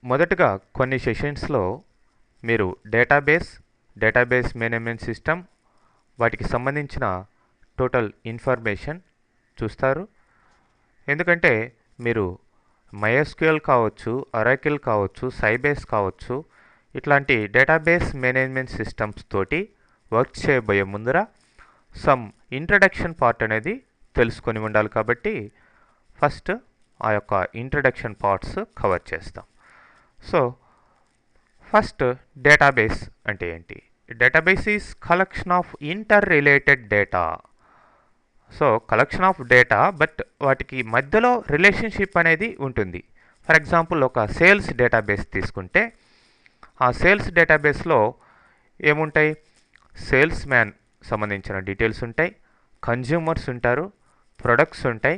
మొదటగా కొన్ని సెషన్స్లో మీరు డేటాబేస్ మేనేజ్మెంట్ సిస్టమ్, వాటికి సంబంధించిన టోటల్ ఇన్ఫర్మేషన్ చూస్తారు. ఎందుకంటే మీరు MySQL కావచ్చు, Oracle కావచ్చు, Sybase కావచ్చు, ఇట్లాంటి డేటాబేస్ మేనేజ్మెంట్ సిస్టమ్స్ తోటి వర్క్ చేయబోయే ముందర సమ్ ఇంట్రడక్షన్ పార్ట్ అనేది తెలుసుకొని ఉండాలి. కాబట్టి ఫస్ట్ ఆ యొక్క ఇంట్రడక్షన్ పార్ట్స్ కవర్ చేస్తాం. సో ఫస్ట్ డేటాబేస్ అంటే ఏంటి? Database is collection of interrelated data. So collection of data, but వాటికి మధ్యలో రిలేషన్షిప్ అనేది ఉంటుంది. ఫర్ ఎగ్జాంపుల్ ఒక సేల్స్ డేటాబేస్ తీసుకుంటే ఆ సేల్స్ డేటాబేస్లో ఏముంటాయి? సేల్స్ మ్యాన్ సంబంధించిన డీటెయిల్స్ ఉంటాయి, కన్జ్యూమర్స్ ఉంటారు, ప్రొడక్ట్స్ ఉంటాయి.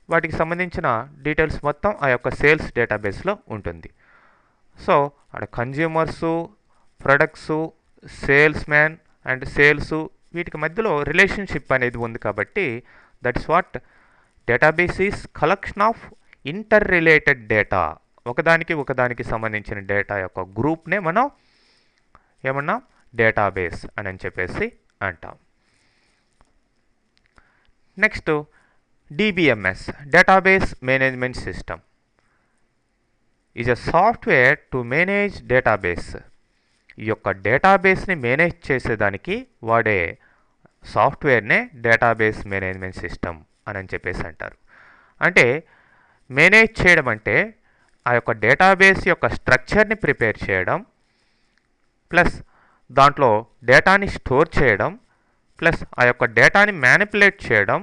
వాటికి సంబంధించిన డీటెయిల్స్ మొత్తం ఆ యొక్క సేల్స్ డేటాబేస్లో ఉంటుంది. సో అక్కడ consumers, products, salesman and sales, వీటికి మధ్యలో రిలేషన్షిప్ అనేది ఉంది. కాబట్టి that is what database is collection of interrelated data. ఒకదానికి సంబంధించిన డేటా యొక్క గ్రూప్నే మనం ఏమన్నా డేటాబేస్ అని చెప్పేసి అంటాం. Next DBMS, database management system, is a software to manage database. ఈ యొక్క డేటాబేస్ని మేనేజ్ చేసేదానికి వాడే సాఫ్ట్వేర్నే డేటాబేస్ మేనేజ్మెంట్ సిస్టమ్ అని చెప్పేసి అంటారు. అంటే మేనేజ్ చేయడం అంటే ఆ యొక్క డేటాబేస్ యొక్క స్ట్రక్చర్ని ప్రిపేర్ చేయడం, ప్లస్ దాంట్లో డేటాని స్టోర్ చేయడం, ప్లస్ ఆ యొక్క డేటాని మ్యానిపులేట్ చేయడం,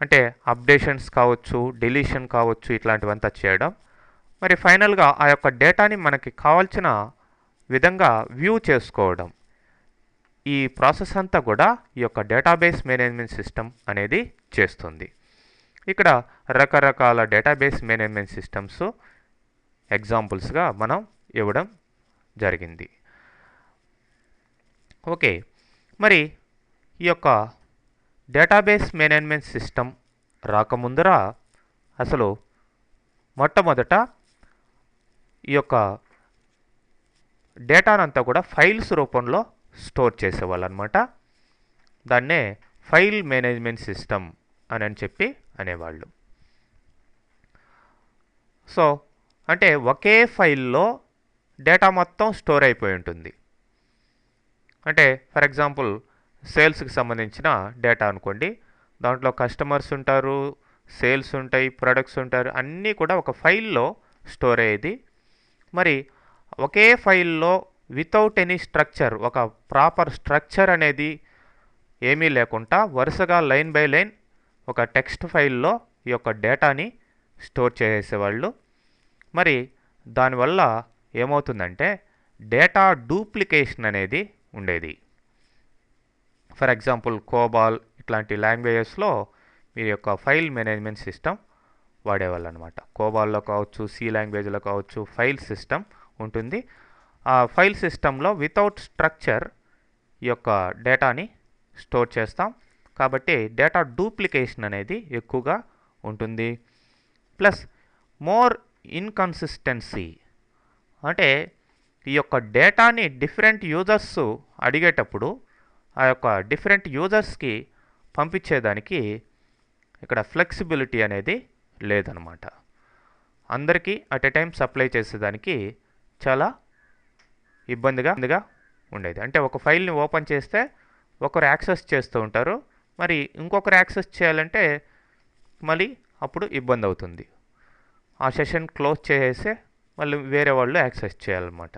అంటే అప్డేషన్స్ కావచ్చు, డిలీషన్ కావచ్చు, ఇట్లాంటివంతా చేయడం. మరి ఫైనల్గా ఆ యొక్క డేటాని మనకి కావాల్సిన విధంగా వ్యూ చేసుకోవడం. ఈ ప్రాసెస్ అంతా కూడా ఈ యొక్క డేటాబేస్ మేనేజ్మెంట్ సిస్టమ్ అనేది చేస్తుంది. ఇక్కడ రకరకాల డేటాబేస్ మేనేజ్మెంట్ సిస్టమ్స్ ఎగ్జాంపుల్స్గా మనం ఇవ్వడం జరిగింది. ఓకే, మరి ఈ యొక్క డేటాబేస్ మేనేజ్మెంట్ సిస్టమ్ రాకముందర అసలు మొట్టమొదట ఈ యొక్క డేటానంతా కూడా ఫైల్స్ రూపంలో స్టోర్ చేసేవాళ్ళు అనమాట. దాన్నే ఫైల్ మేనేజ్మెంట్ సిస్టమ్ అని చెప్పి అనేవాళ్ళు. సో అంటే ఒకే ఫైల్లో డేటా మొత్తం స్టోర్ అయిపోయి ఉంటుంది. అంటే ఫర్ ఎగ్జాంపుల్ సేల్స్కి సంబంధించిన డేటా అనుకోండి, దాంట్లో కస్టమర్స్ ఉంటారు, సేల్స్ ఉంటాయి, ప్రొడక్ట్స్ ఉంటారు, అన్నీ కూడా ఒక ఫైల్లో స్టోర్ అయ్యేది. మరి ఒకే ఫైల్లో వితౌట్ ఎనీ స్ట్రక్చర్, ఒక ప్రాపర్ స్ట్రక్చర్ అనేది ఏమీ లేకుండా వరుసగా లైన్ బై లైన్ ఒక టెక్స్ట్ ఫైల్లో ఈ యొక్క డేటాని స్టోర్ చేసేవాళ్ళు. మరి దానివల్ల ఏమవుతుందంటే డేటా డూప్లికేషన్ అనేది ఉండేది. ఫర్ ఎగ్జాంపుల్ కోబాల్ ఇట్లాంటి లాంగ్వేజెస్లో మీ యొక్క ఫైల్ మేనేజ్మెంట్ సిస్టమ్ వాడేవాళ్ళు అనమాట. కోబాల్లో కావచ్చు, సి లాంగ్వేజ్లో కావచ్చు, ఫైల్ సిస్టమ్ ఉంటుంది. ఆ ఫైల్ సిస్టంలో వితౌట్ స్ట్రక్చర్ ఈ యొక్క డేటాని స్టోర్ చేస్తాం. కాబట్టి డేటా డూప్లికేషన్ అనేది ఎక్కువగా ఉంటుంది. ప్లస్ మోర్ ఇన్కన్సిస్టెన్సీ, అంటే ఈ యొక్క డేటాని డిఫరెంట్ యూజర్స్ అడిగేటప్పుడు ఆ యొక్క డిఫరెంట్ యూజర్స్కి పంపించేదానికి ఇక్కడ ఫ్లెక్సిబిలిటీ అనేది లేదనమాట. అందరికీ అట్ ఎ టైం సప్లై చేసేదానికి చాలా ఇబ్బందిగా ఉండేది. అంటే ఒక ఫైల్ని ఓపెన్ చేస్తే ఒకరు యాక్సెస్ చేస్తూ ఉంటారు, మరి ఇంకొకరు యాక్సెస్ చేయాలంటే మళ్ళీ అప్పుడు ఇబ్బంది అవుతుంది. ఆ సెషన్ క్లోజ్ చేసేస్తే మళ్ళీ వేరే వాళ్ళు యాక్సెస్ చేయాలన్నమాట.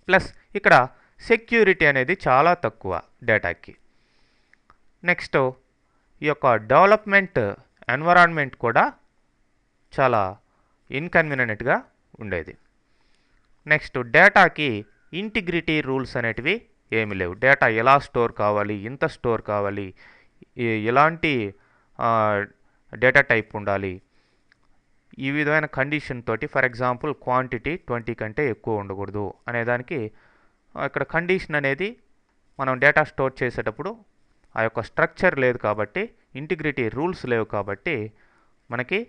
ప్లస్ ఇక్కడ సెక్యూరిటీ అనేది చాలా తక్కువ డేటాకి. నెక్స్ట్ ఈ యొక్క డెవలప్మెంట్ ఎన్విరాన్మెంట్ కూడా చాలా ఇన్కన్వీనియంట్గా ఉండేది. నెక్స్ట్ డేటాకి ఇంటిగ్రిటీ రూల్స్ అనేటివి ఏమి లేవు. డేటా ఎలా స్టోర్ కావాలి, ఎంత స్టోర్ కావాలి, ఎలాంటి డేటా టైప్ ఉండాలి, ఈ విధమైన కండిషన్ తోటి, ఫర్ ఎగ్జాంపుల్ క్వాంటిటీ 20 కంటే ఎక్కువ ఉండకూడదు అనేదానికి ఇక్కడ కండిషన్ అనేది మనం డేటా స్టోర్ చేసేటప్పుడు ఆ యొక్క స్ట్రక్చర్ లేదు కాబట్టి, ఇంటిగ్రిటీ రూల్స్ లేవు కాబట్టి మనకి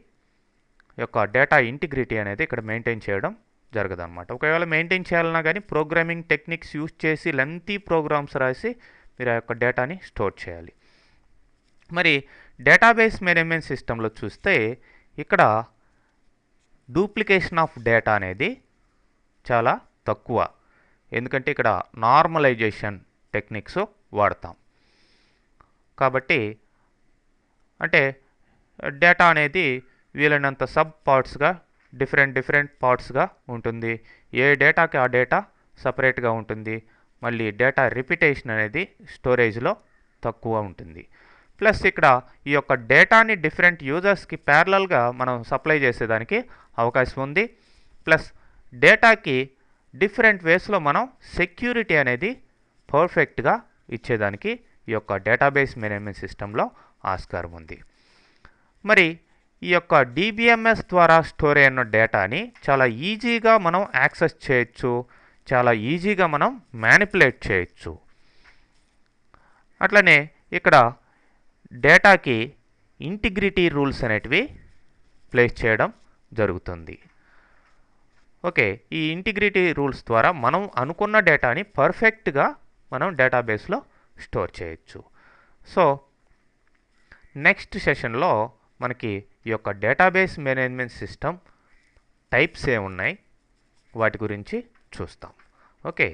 యొక్క డేటా ఇంటిగ్రిటీ అనేది ఇక్కడ మెయింటైన్ చేయడం జరగదన్నమాట. ఒకవేళ మెయింటైన్ చేయాలన్నా కానీ ప్రోగ్రామింగ్ టెక్నిక్స్ యూజ్ చేసి లెంతీ ప్రోగ్రామ్స్ రాసి మీరు ఆ యొక్క డేటాని స్టోర్ చేయాలి. మరి డేటాబేస్ మేనేజ్మెంట్ సిస్టంలో చూస్తే ఇక్కడ డూప్లికేషన్ ఆఫ్ డేటా అనేది చాలా తక్కువ, ఎందుకంటే ఇక్కడ నార్మలైజేషన్ టెక్నిక్స్ వాడతాం కాబట్టి. అంటే డేటా అనేది వీలైనంత సబ్ పార్ట్స్గా డిఫరెంట్ పార్ట్స్గా ఉంటుంది. ఏ డేటాకి ఆ డేటా సపరేట్గా ఉంటుంది. మళ్ళీ డేటా రిపిటేషన్ అనేది స్టోరేజ్లో తక్కువ ఉంటుంది. ప్లస్ ఇక్కడ ఈ యొక్క డేటాని డిఫరెంట్ యూజర్స్కి ప్యారలల్గా మనం సప్లై చేసేదానికి అవకాశం ఉంది. ప్లస్ డేటాకి డిఫరెంట్ వేస్లో మనం సెక్యూరిటీ అనేది పర్ఫెక్ట్గా ఇచ్చేదానికి ఈ యొక్క డేటాబేస్ మేనేజ్మెంట్ సిస్టంలో ఆస్కారం ఉంది. మరి ఈ యొక్క DBMS ద్వారా స్టోర్ అయిన డేటాని చాలా ఈజీగా మనం యాక్సెస్ చేయొచ్చు, చాలా ఈజీగా మనం మ్యానిపులేట్ చేయొచ్చు. అట్లనే ఇక్కడ డేటాకి ఇంటిగ్రిటీ రూల్స్ అనేటివి ప్లేస్ చేయడం జరుగుతుంది. ఓకే, ఈ ఇంటిగ్రిటీ రూల్స్ ద్వారా మనం అనుకున్న డేటాని పర్ఫెక్ట్గా మనం డేటాబేస్లో స్టోర్ చేయొచ్చు. సో నెక్స్ట్ సెషన్లో మనకి ఈ యొక్క డేటాబేస్ మేనేజ్మెంట్ సిస్టమ్ టైప్స్ ఏమున్నాయి వాటి గురించి చూస్తాం. ఓకే.